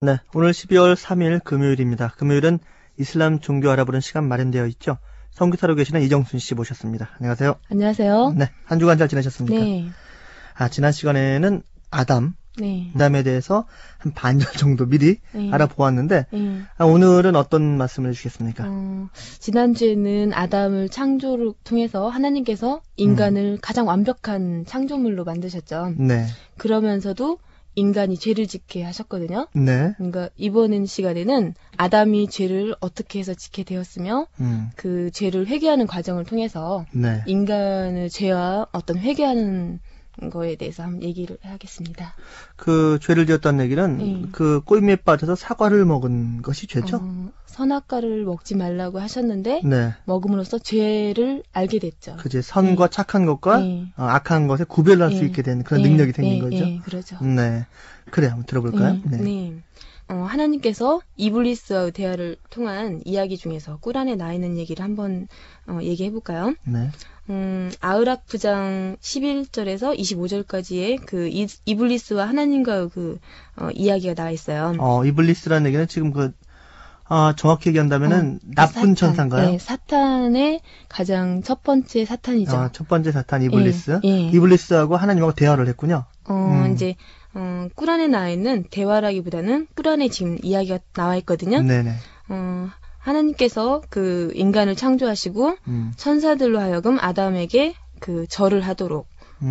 네, 오늘 12월 3일 금요일입니다. 금요일은 이슬람 종교 알아보는 시간 마련되어 있죠. 성교사로 계시는 이정순 씨 모셨습니다. 안녕하세요. 안녕하세요. 네, 한 주간 잘 지내셨습니까? 네. 지난 시간에는 아담에 네. 대해서 한 반절 정도 미리 네. 알아보았는데 네. 오늘은 어떤 말씀을 해주시겠습니까? 지난주에는 아담을 창조를 통해서 하나님께서 인간을 가장 완벽한 창조물로 만드셨죠. 네, 그러면서도 인간이 죄를 짓게 하셨거든요. 네, 그러니까 이번 시간에는 아담이 죄를 어떻게 해서 짓게 되었으며 그 죄를 회개하는 과정을 통해서 네. 인간의 죄와 어떤 회개하는 거에 대해서 한번 얘기를 하겠습니다. 그 죄를 지었다는 얘기는 그 꼬임에 빠져서 사과를 먹은 것이 죄죠? 선악과를 먹지 말라고 하셨는데 네. 먹음으로써 죄를 알게 됐죠. 그제 선과 착한 것과 악한 것에 구별할 수 있게 된 그런 능력이 생긴 거죠. 그러죠. 네. 그래, 한번 들어볼까요? 네. 하나님께서 이블리스와의 대화를 통한 이야기 중에서 꿀 안에 나 있는 얘기를 한번 얘기해 볼까요? 네. 아흐락 9장 11절에서 25절까지의 그 이블리스와 하나님과의 그 이야기가 나와 있어요. 이블리스라는 얘기는 지금 정확히 얘기한다면은 나쁜 사탄, 천사인가요? 네, 사탄의 가장 첫 번째 사탄이죠. 첫 번째 사탄 이블리스. 예. 이블리스하고 하나님하고 대화를 했군요. 이제 꿀 안에 나와 있는 대화라기보다는 꿀 안에 지금 이야기가 나와 있거든요. 네네. 하나님께서 그 인간을 창조하시고 천사들로 하여금 아담에게 그 절을 하도록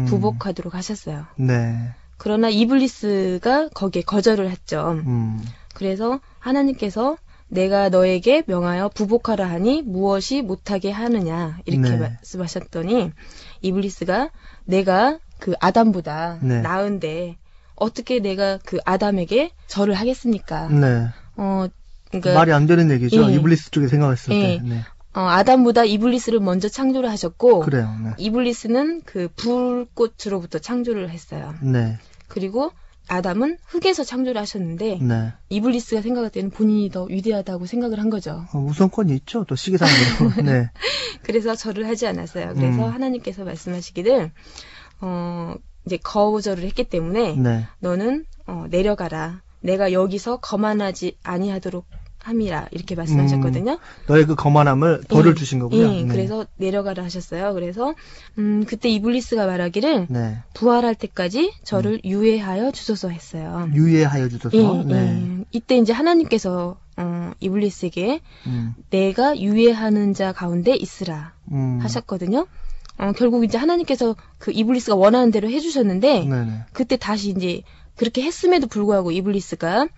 부복하도록 하셨어요. 네. 그러나 이블리스가 거기에 거절을 했죠. 그래서 하나님께서 내가 너에게 명하여 부복하라 하니 무엇이 못하게 하느냐 이렇게 말씀하셨더니 이블리스가 내가 그 아담보다 나은데 어떻게 내가 그 아담에게 절을 하겠습니까? 네. 그러니까 말이 안 되는 얘기죠. 이블리스 쪽에 생각했을 때. 네. 아담보다 이블리스를 먼저 창조를 하셨고 그래요. 네. 이블리스는 그 불꽃으로부터 창조를 했어요. 네. 그리고 아담은 흙에서 창조를 하셨는데 네. 이블리스가 생각할 때는 본인이 더 위대하다고 생각을 한 거죠. 우선권이 있죠. 또 시기상으로. 네. 그래서 절을 하지 않았어요. 그래서 하나님께서 말씀하시기를 이제 거절을 했기 때문에 너는 내려가라. 내가 여기서 거만하지 아니하도록 함이라 이렇게 말씀하셨거든요. 너의 그 거만함을 벌을 주신 거군요. 네. 그래서 내려가라 하셨어요. 그래서 그때 이블리스가 말하기를 네. 부활할 때까지 저를 유예하여 주소서 했어요. 유예하여 주소서. 네. 이때 이제 하나님께서 이블리스에게 내가 유예하는 자 가운데 있으라 하셨거든요. 결국 이제 하나님께서 그 이블리스가 원하는 대로 해주셨는데 네네. 그때 다시 이제 그렇게 했음에도 불구하고 이블리스가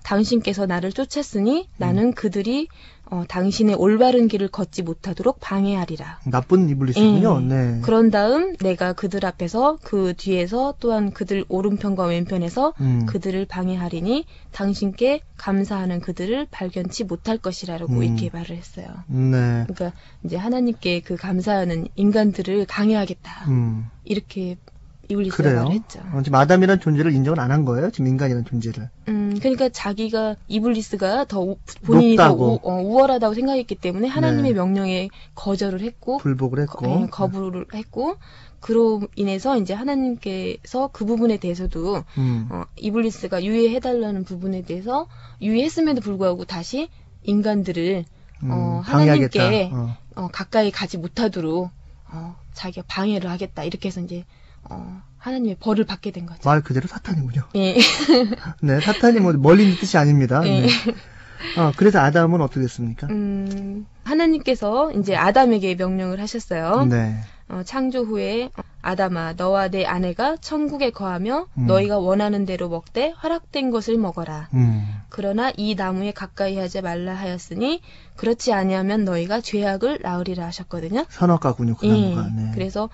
당신께서 나를 쫓았으니 나는 그들이 당신의 올바른 길을 걷지 못하도록 방해하리라. 나쁜 이블리스군요. 네. 그런 다음 내가 그들 앞에서 그 뒤에서 또한 그들 오른편과 왼편에서 그들을 방해하리니 당신께 감사하는 그들을 발견치 못할 것이라고 이렇게 말을 했어요. 네. 그러니까 이제 하나님께 그 감사하는 인간들을 강해하겠다. 이렇게 이블리스가 말을 했죠. 지금 아담이라는 존재를 인정을 안 한 거예요? 지금 인간이라는 존재를. 그러니까 자기가 이블리스가 더 본인이 높다고. 더 우월하다고 생각했기 때문에 하나님의 명령에 거절을 했고 불복을 했고 거부를 했고 그로 인해서 이제 하나님께서 그 부분에 대해서도 이블리스가 유예해달라는 부분에 대해서 유예했음에도 불구하고 다시 인간들을 하나님께 가까이 가지 못하도록 자기가 방해를 하겠다 이렇게 해서 이제 하나님의 벌을 받게 된 거죠. 말 그대로 사탄이군요. 예. 네, 사탄이 뭐 멀리 있는 뜻이 아닙니다. 네. 그래서 아담은 어떻게 됐습니까? 하나님께서 이제 아담에게 명령을 하셨어요. 네. 창조 후에 아담아 너와 내 아내가 천국에 거하며 너희가 원하는 대로 먹되 허락된 것을 먹어라. 그러나 이 나무에 가까이 하지 말라 하였으니 그렇지 아니하면 너희가 죄악을 낳으리라 하셨거든요. 선악과군요. 그 나무가. 네. 그래서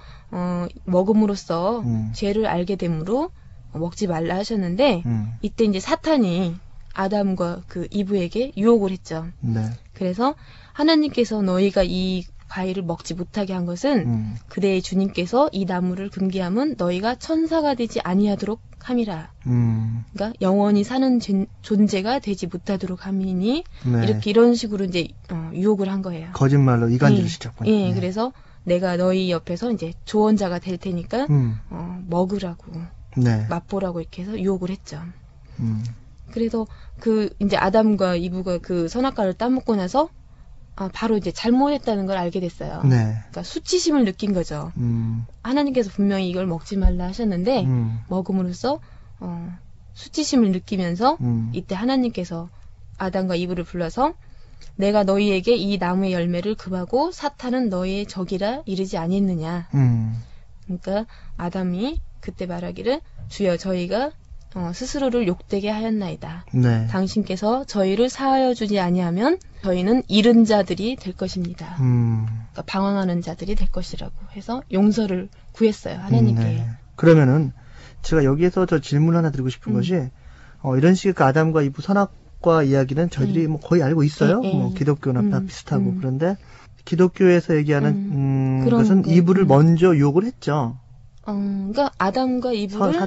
먹음으로써 죄를 알게 되므로 먹지 말라 하셨는데 이때 이제 사탄이 아담과 그 이브에게 유혹을 했죠. 네. 그래서 하나님께서 너희가 이 과일을 먹지 못하게 한 것은 그대의 주님께서 이 나무를 금기함은 너희가 천사가 되지 아니하도록 함이라. 그러니까 영원히 사는 존재가 되지 못하도록 함이니 이런 식으로 이제 유혹을 한 거예요. 거짓말로 이간질을 시켰군요. 네. 그래서 내가 너희 옆에서 이제 조언자가 될 테니까 먹으라고 맛보라고 이렇게 해서 유혹을 했죠. 그래서 그 이제 아담과 이브가 그 선악과를 따먹고 나서 바로 이제 잘못했다는 걸 알게 됐어요. 네. 그러니까 수치심을 느낀 거죠. 하나님께서 분명히 이걸 먹지 말라 하셨는데 먹음으로써 수치심을 느끼면서 이때 하나님께서 아담과 이브를 불러서 내가 너희에게 이 나무의 열매를 금하고 사탄은 너희의 적이라 이르지 아니했느냐. 그러니까 아담이 그때 말하기를 주여 저희가 스스로를 욕되게 하였나이다. 네. 당신께서 저희를 사하여 주지 아니하면 저희는 잃은 자들이 될 것입니다. 그러니까 방황하는 자들이 될 것이라고 해서 용서를 구했어요. 하나님께. 네. 그러면은 제가 여기에서 저 질문 하나 드리고 싶은 것이 이런 식의 그 아담과 이브 선악과 이야기는 저희들이 뭐 거의 알고 있어요. 뭐 기독교나 다 비슷하고 그런데 기독교에서 얘기하는 것은 이브를 먼저 유혹을 했죠. 그러니까 아담과 이브를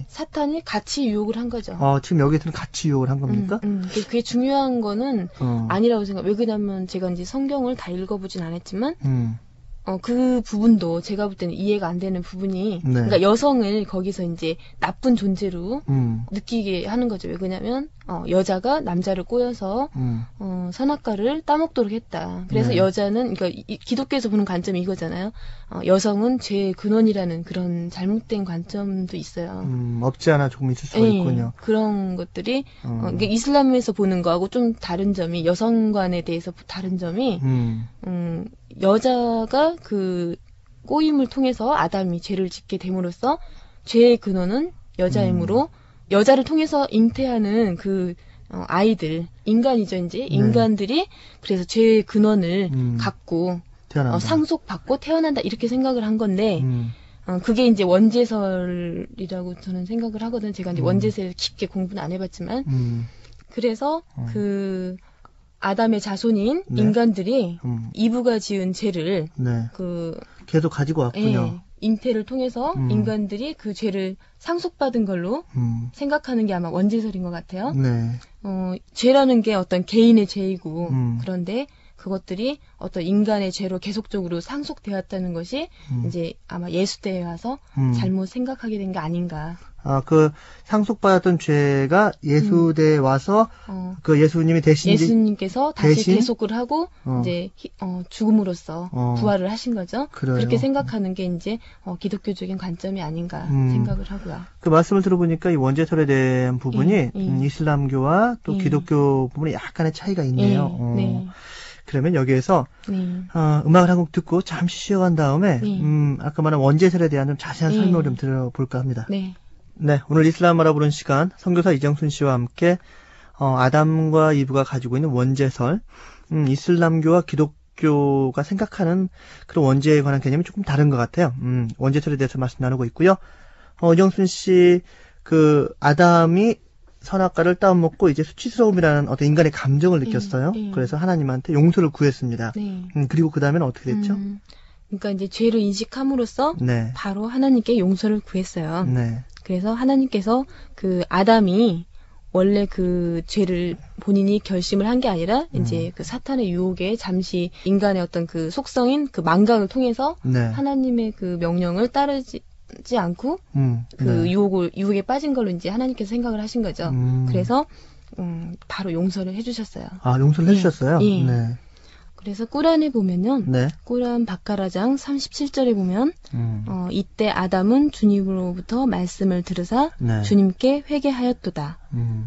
사탄이 같이 유혹을 한 거죠. 지금 여기서는 같이 유혹을 한 겁니까? 그게 중요한 거는 아니라고 생각. 왜 그러냐면 제가 이제 성경을 다 읽어보진 않았지만 그 부분도 제가 볼 때는 이해가 안 되는 부분이 네. 그러니까 여성을 거기서 이제 나쁜 존재로 느끼게 하는 거죠. 왜 그러냐면 여자가 남자를 꼬여서 선악과를 따먹도록 했다. 그래서 네. 여자는 그러니까 기독교에서 보는 관점이 이거잖아요. 여성은 죄의 근원이라는 그런 잘못된 관점도 있어요. 없지 않아 조금 있을 수가 있군요. 그런 것들이 그러니까 이슬람에서 보는 거하고 좀 다른 점이 여성관에 대해서 다른 점이 여자가 그 꼬임을 통해서 아담이 죄를 짓게 됨으로써 죄의 근원은 여자이므로 여자를 통해서 잉태하는 그 아이들 인간이죠 이제 인간들이 그래서 죄의 근원을 갖고 상속받고 태어난다 이렇게 생각을 한 건데 그게 이제 원죄설이라고 저는 생각을 하거든요. 제가 이제 원죄설을 깊게 공부는 안 해봤지만 그래서 그 아담의 자손인 인간들이 이브가 지은 죄를 계속 가지고 왔군요. 잉태를 통해서 인간들이 그 죄를 상속받은 걸로 생각하는 게 아마 원죄설인 것 같아요. 죄라는 게 어떤 개인의 죄이고 그런데 그것들이 어떤 인간의 죄로 계속적으로 상속되었다는 것이 이제 아마 예수 때에 와서 잘못 생각하게 된 게 아닌가. 그 상속받았던 죄가 예수대에 와서 그 예수님이 예수님께서 다시 계속을 하고 이제 죽음으로써 부활을 하신 거죠. 그렇게 생각하는 게 이제 기독교적인 관점이 아닌가 생각을 하고요. 그 말씀을 들어보니까 이 원죄설에 대한 부분이 이슬람교와 또 기독교 부분에 약간의 차이가 있네요. 그러면 여기에서 음악을 한 곡 듣고 잠시 쉬어간 다음에 아까 말한 원죄설에 대한 좀 자세한 설명을 좀 들어볼까 합니다. 네, 오늘 이슬람 알아보는 시간 선교사 이정순 씨와 함께 아담과 이브가 가지고 있는 원죄설, 이슬람교와 기독교가 생각하는 그런 원죄에 관한 개념이 조금 다른 것 같아요. 원죄설에 대해서 말씀 나누고 있고요. 이정순 씨, 그 아담이 선악과를 따먹고 이제 수치스러움이라는 어떤 인간의 감정을 느꼈어요. 그래서 하나님한테 용서를 구했습니다. 그리고 그 다음에는 어떻게 됐죠? 그러니까 이제 죄를 인식함으로써 바로 하나님께 용서를 구했어요. 그래서 하나님께서 그 아담이 원래 그 죄를 본인이 결심을 한 게 아니라 이제 그 사탄의 유혹에 잠시 인간의 어떤 그 속성인 그 망각을 통해서 하나님의 그 명령을 따르지 않고 그 유혹에 빠진 걸로 이제 하나님께서 생각을 하신 거죠. 그래서 바로 용서를 해주셨어요. 용서를 해주셨어요? 네. 그래서 꾸란에 보면요. 꾸란 바카라장 37절에 보면 이때 아담은 주님으로부터 말씀을 들으사 주님께 회개하였도다.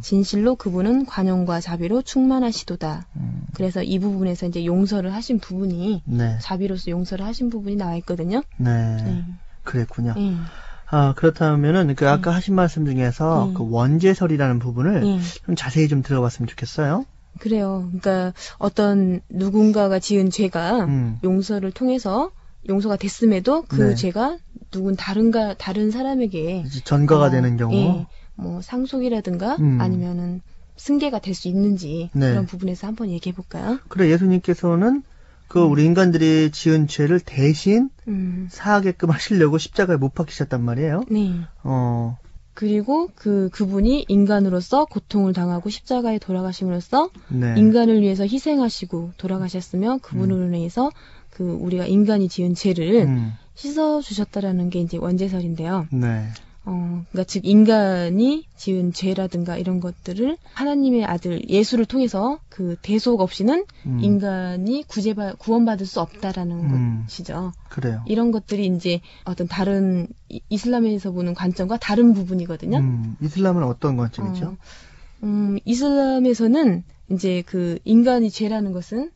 진실로 그분은 관용과 자비로 충만하시도다. 그래서 이 부분에서 이제 용서를 하신 부분이 자비로서 용서를 하신 부분이 나와 있거든요. 그랬군요. 그렇다면은 그 아까 하신 말씀 중에서 그 원죄설이라는 부분을 좀 자세히 좀 들어봤으면 좋겠어요. 그래요. 그러니까 어떤 누군가가 지은 죄가 용서를 통해서 용서가 됐음에도 그 죄가 다른 사람에게 전가가 되는 경우, 뭐 상속이라든가 아니면은 승계가 될 수 있는지 그런 부분에서 한번 얘기해 볼까요? 그래 예수님께서는 그 우리 인간들이 지은 죄를 대신 사하게끔 하시려고 십자가에 못 박히셨단 말이에요. 그리고 그분이 인간으로서 고통을 당하고 십자가에 돌아가심으로써 인간을 위해서 희생하시고 돌아가셨으며 그분으로 인해서 그 우리가 인간이 지은 죄를 씻어 주셨다라는 게 이제 원죄설인데요. 그러니까 즉 인간이 지은 죄라든가 이런 것들을 하나님의 아들 예수를 통해서 그 대속 없이는 인간이 구원받을 수 없다라는 것이죠. 그래요. 이런 것들이 이제 어떤 다른 이슬람에서 보는 관점과 다른 부분이거든요. 이슬람은 어떤 관점이죠? 이슬람에서는 이제 그 인간이 죄라는 것은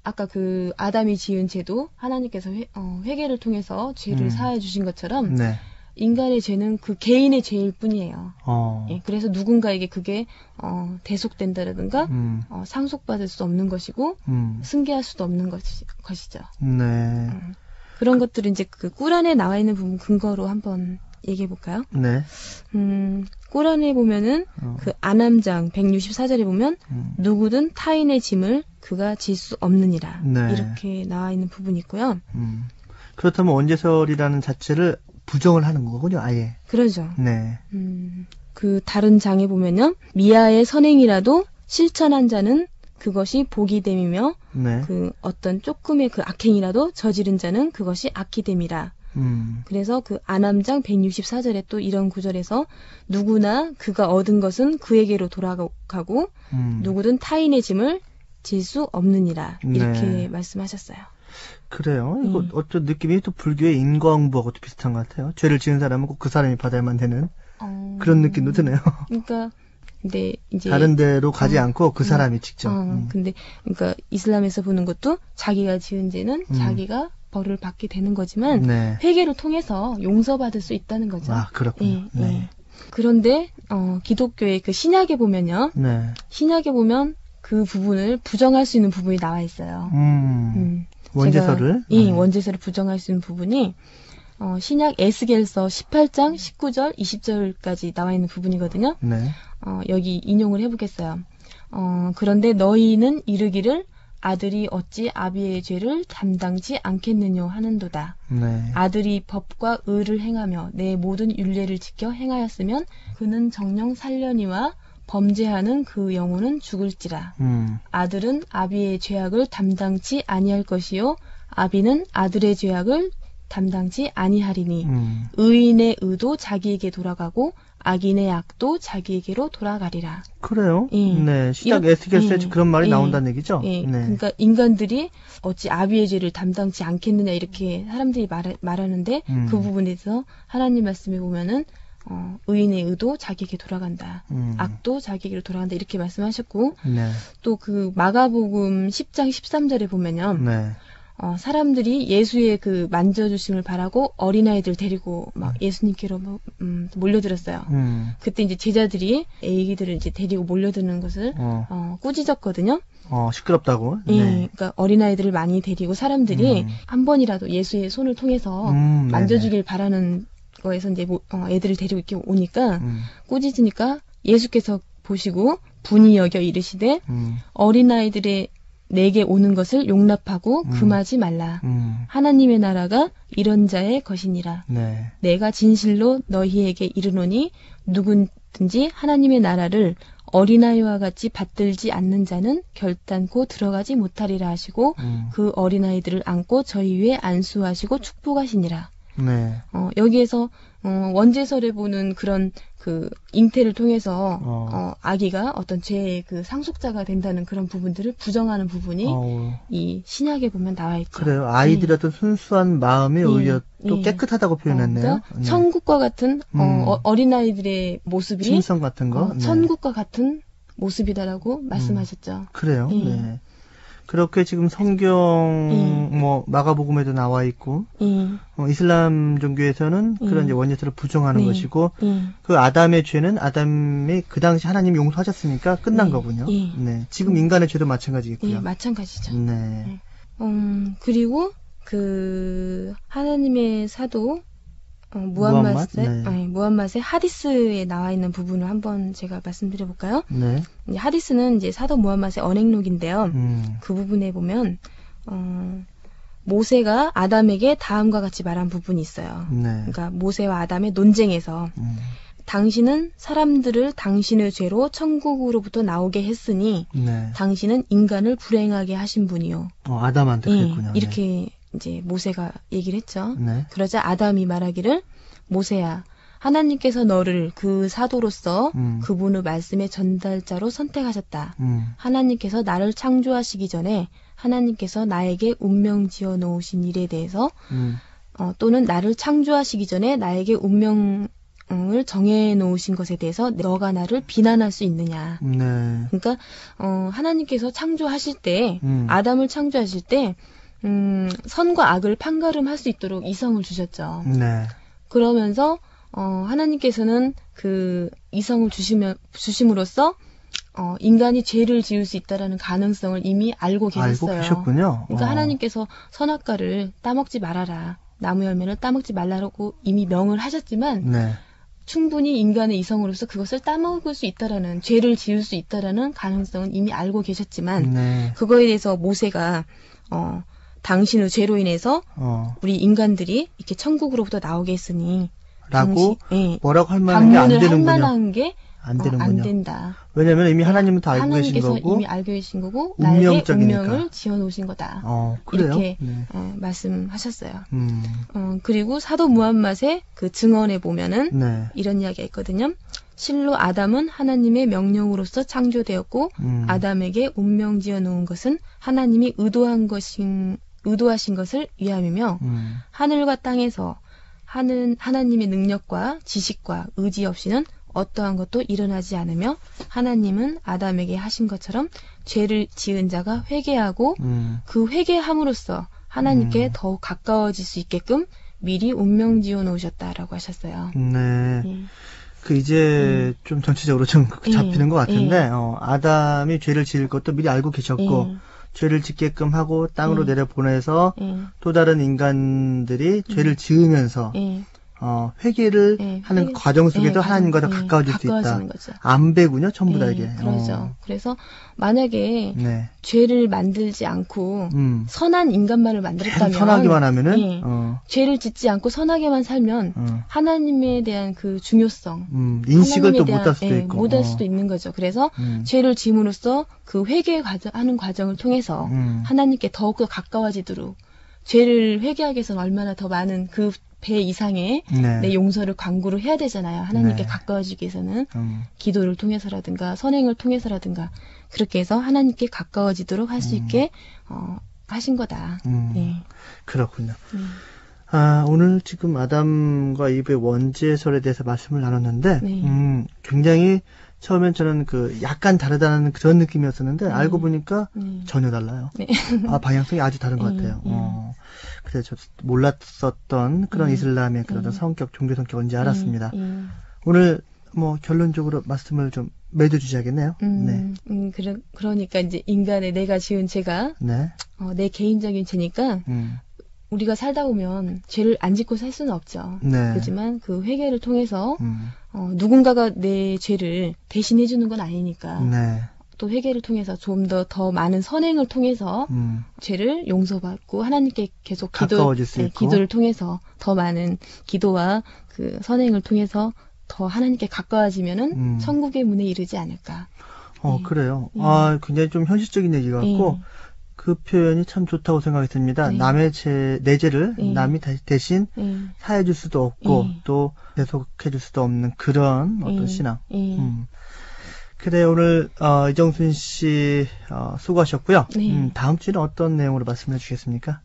아까 그 아담이 지은 죄도 하나님께서 회개를 통해서 죄를 사해 주신 것처럼 네. 인간의 죄는 그 개인의 죄일 뿐이에요. 예, 그래서 누군가에게 그게 대속된다라든가 상속받을 수 없는 것이고 승계할 수도 없는 것이죠. 네. 그런 것들을 이제 그 꾸란에 나와 있는 부분 근거로 한번 얘기해 볼까요? 네. 꾸란에 보면은 그 아남장 164절에 보면 누구든 타인의 짐을 그가 질 수 없느니라. 네. 이렇게 나와 있는 부분이 있고요. 그렇다면 원죄설이라는 자체를 부정을 하는 거군요, 아예. 그러죠. 네. 그 다른 장에 보면요. 미아의 선행이라도 실천한 자는 그것이 복이 됨이며 네. 그 어떤 조금의 그 악행이라도 저지른 자는 그것이 악이 됨이라. 그래서 그 아남장 164절에 또 이런 구절에서 누구나 그가 얻은 것은 그에게로 돌아가고 누구든 타인의 짐을 질 수 없느니라. 이렇게 네. 말씀하셨어요. 그래요. 이거 어떤 느낌이 또 불교의 인과응보하고도 비슷한 것 같아요. 죄를 지은 사람은 꼭 그 사람이 받아야만 되는 그런 느낌도 드네요. 그러니까 근데 이제 다른 데로 가지 않고 그 사람이 직접. 근데 그러니까 이슬람에서 보는 것도 자기가 지은 죄는 자기가 벌을 받게 되는 거지만 네. 회개를 통해서 용서받을 수 있다는 거죠. 아, 그렇군요. 예, 네. 예. 그런데 기독교의 그 신약에 보면요. 네. 신약에 보면 그 부분을 부정할 수 있는 부분이 나와 있어요. 원죄설을? 예, 원죄설을 부정할 수 있는 부분이 신약 에스겔서 18장 19절 20절까지 나와 있는 부분이거든요. 네. 여기 인용을 해보겠어요. 그런데 너희는 이르기를 아들이 어찌 아비의 죄를 담당지 않겠느냐 하는도다. 네. 아들이 법과 의를 행하며 내 모든 율례를 지켜 행하였으면 그는 정령 살려니와 범죄하는 그 영혼은 죽을지라. 아들은 아비의 죄악을 담당치 아니할 것이요 아비는 아들의 죄악을 담당치 아니하리니 의인의 의도 자기에게 돌아가고 악인의 악도 자기에게로 돌아가리라. 그래요? 예. 네. 시작 에스겔서에 그런 말이 나온다는 얘기죠? 예. 네. 그러니까 인간들이 어찌 아비의 죄를 담당치 않겠느냐 이렇게 사람들이 말하는데 그 부분에서 하나님 말씀에 보면은 의인의 의도 자기에게 돌아간다. 악도 자기에게로 돌아간다. 이렇게 말씀하셨고 네. 또 그 마가복음 10장 13절에 보면요. 네. 사람들이 예수의 그 만져주심을 바라고 어린아이들 데리고 막 예수님께로 몰려들었어요. 그때 이제 제자들이 애기들을 이제 데리고 몰려드는 것을 꾸짖었거든요. 시끄럽다고. 예, 네. 그러니까 어린아이들을 많이 데리고 사람들이 한 번이라도 예수의 손을 통해서 만져주길 바라는 거에서 이제 애들을 데리고 이렇게 오니까 꾸짖으니까 예수께서 보시고 분이 여겨 이르시되 어린아이들의 내게 오는 것을 용납하고 금하지 말라. 하나님의 나라가 이런 자의 것이니라. 네. 내가 진실로 너희에게 이르노니 누구든지 하나님의 나라를 어린아이와 같이 받들지 않는 자는 결단코 들어가지 못하리라 하시고 그 어린아이들을 안고 저희 위에 안수하시고 축복하시니라. 네. 여기에서 원죄설에 보는 그런 그 잉태를 통해서 아기가 어떤 죄의 그 상속자가 된다는 그런 부분들을 부정하는 부분이 이 신약에 보면 나와 있죠. 그래요. 아이들의 어떤 순수한 마음이 오히려 또 깨끗하다고 표현했네요. 그러니까 네. 천국과 같은 어린아이들의 모습이 침성 같은 거. 네. 천국과 같은 모습이다라고 말씀하셨죠. 그래요. 네. 그렇게 지금 성경 뭐 마가복음에도 나와 있고 이슬람 종교에서는 그런 이제 원죄설을 부정하는 것이고 그 아담의 죄는 아담이 그 당시 하나님이 용서하셨으니까 끝난 거군요. 네. 지금 인간의 죄도 마찬가지겠고요. 예, 마찬가지죠. 네. 그리고 그 하나님의 사도 무함맛의 하디스에 나와 있는 부분을 한번 제가 말씀드려 볼까요? 네. 하디스는 이제 사도 무함맛의 언행록인데요. 그 부분에 보면 모세가 아담에게 다음과 같이 말한 부분이 있어요. 네. 그러니까 모세와 아담의 논쟁에서 당신은 사람들을 당신의 죄로 천국으로부터 나오게 했으니 당신은 인간을 불행하게 하신 분이요. 아담한테 그랬군요. 이렇게 이제 모세가 얘기를 했죠. 네. 그러자 아담이 말하기를 모세야 하나님께서 너를 그 사도로서 그분의 말씀의 전달자로 선택하셨다. 하나님께서 나를 창조하시기 전에 하나님께서 나에게 운명 지어 놓으신 일에 대해서 또는 나를 창조하시기 전에 나에게 운명을 정해 놓으신 것에 대해서 너가 나를 비난할 수 있느냐. 네. 그러니까 하나님께서 창조하실 때 아담을 창조하실 때 선과 악을 판가름할 수 있도록 이성을 주셨죠. 네. 그러면서 하나님께서는 그 이성을 주심으로써 인간이 죄를 지을 수 있다라는 가능성을 이미 알고 계셨어요. 알고 계셨군요. 그러니까 하나님께서 선악과를 따먹지 말아라. 나무 열매를 따먹지 말라고 이미 명을 하셨지만 네. 충분히 인간의 이성으로서 그것을 따먹을 수 있다라는 죄를 지을 수 있다라는 가능성은 이미 알고 계셨지만 네. 그거에 대해서 모세가 당신의 죄로 인해서 우리 인간들이 이렇게 천국으로부터 나오게 했으니 라고 예, 뭐라고 할 만한 게 안 반문을 할 되는군요. 만한 게 안 되는군요. 안 된다. 왜냐면 이미 하나님은 다 알고 계신 하나님께서 거고 이미 알고 계신 거고 나에게 운명적이니까. 운명을 지어놓으신 거다. 그래요? 이렇게 네. 말씀하셨어요. 그리고 사도 무함맛의 그 증언에 보면은 네. 이런 이야기가 있거든요. 실로 아담은 하나님의 명령으로서 창조되었고 아담에게 운명 지어놓은 것은 하나님이 의도하신 것을 위함이며 하늘과 땅에서 하나님의 능력과 지식과 의지 없이는 어떠한 것도 일어나지 않으며 하나님은 아담에게 하신 것처럼 죄를 지은 자가 회개하고 그 회개함으로써 하나님께 더욱 가까워질 수 있게끔 미리 운명 지어 놓으셨다라고 하셨어요. 네. 그 이제 좀 전체적으로 좀 잡히는 것 같은데 아담이 죄를 지을 것도 미리 알고 계셨고 죄를 짓게끔 하고 땅으로 내려보내서 또 다른 인간들이 죄를 지으면서 회개를 하는 과정 속에도 하나님과 더 가까워질 수 있다. 거죠. 안배군요, 전부 다 이게. 그렇죠. 그래서 만약에 네. 죄를 만들지 않고 선한 인간만을 만들었다면 선하기만 하면은 죄를 짓지 않고 선하게만 살면 하나님에 대한 그 중요성, 인식을 또 못할 수도 있고 못할 수도 있는 거죠. 그래서 죄를 지음으로써 그 회개하는 과정을 통해서 하나님께 더욱더 가까워지도록 죄를 회개하기 위해서는 얼마나 더 많은 그 배 이상의 내 용서를 강구를 해야 되잖아요. 하나님께 가까워지기 위해서는 기도를 통해서라든가 선행을 통해서라든가 그렇게 해서 하나님께 가까워지도록 할 수 있게 하신 거다. 네. 그렇군요. 오늘 지금 아담과 이브의 원죄설에 대해서 말씀을 나눴는데 굉장히 처음엔 저는 그 약간 다르다는 그런 느낌이었었는데 알고 보니까 전혀 달라요. 네. 방향성이 아주 다른 것 같아요. 그래서 저 몰랐었던 그런 이슬람의 그런 성격, 종교 성격인지 알았습니다. 오늘 뭐 결론적으로 말씀을 좀 맺어주셔야겠네요. 네. 그러니까 이제 인간의 내가 지은 죄가 내 개인적인 죄니까 우리가 살다 보면 죄를 안 짓고 살 수는 없죠. 그렇지만 그 회개를 통해서 누군가가 내 죄를 대신해 주는 건 아니니까 또 회개를 통해서 좀 더 많은 선행을 통해서 죄를 용서받고 하나님께 계속 기도를 통해서 더 많은 기도와 그 선행을 통해서 더 하나님께 가까워지면은 천국의 문에 이르지 않을까. 그래요. 굉장히 좀 현실적인 얘기 같고 그 표현이 참 좋다고 생각했습니다. 남의 내 죄를 남이 대신 사해줄 수도 없고 또 계속해줄 수도 없는 그런 어떤 신앙. 그래 오늘 이정순 씨 수고하셨고요. 다음 주에는 어떤 내용으로 말씀해 주시겠습니까?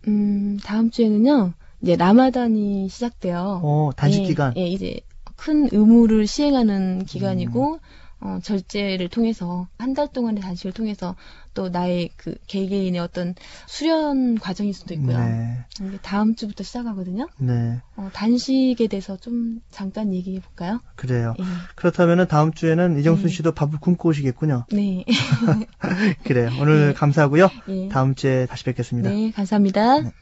다음 주에는요. 이제 라마단이 시작돼요. 단식 기간. 이제 큰 의무를 시행하는 기간이고 절제를 통해서 한 달 동안의 단식을 통해서 또 나의 그 개개인의 어떤 수련 과정일 수도 있고요. 다음 주부터 시작하거든요. 단식에 대해서 좀 잠깐 얘기해 볼까요? 그래요. 그렇다면 다음 주에는 이정순 씨도 밥을 굶고 오시겠군요. 네. 그래요. 오늘 감사하고요. 다음 주에 다시 뵙겠습니다. 네, 감사합니다.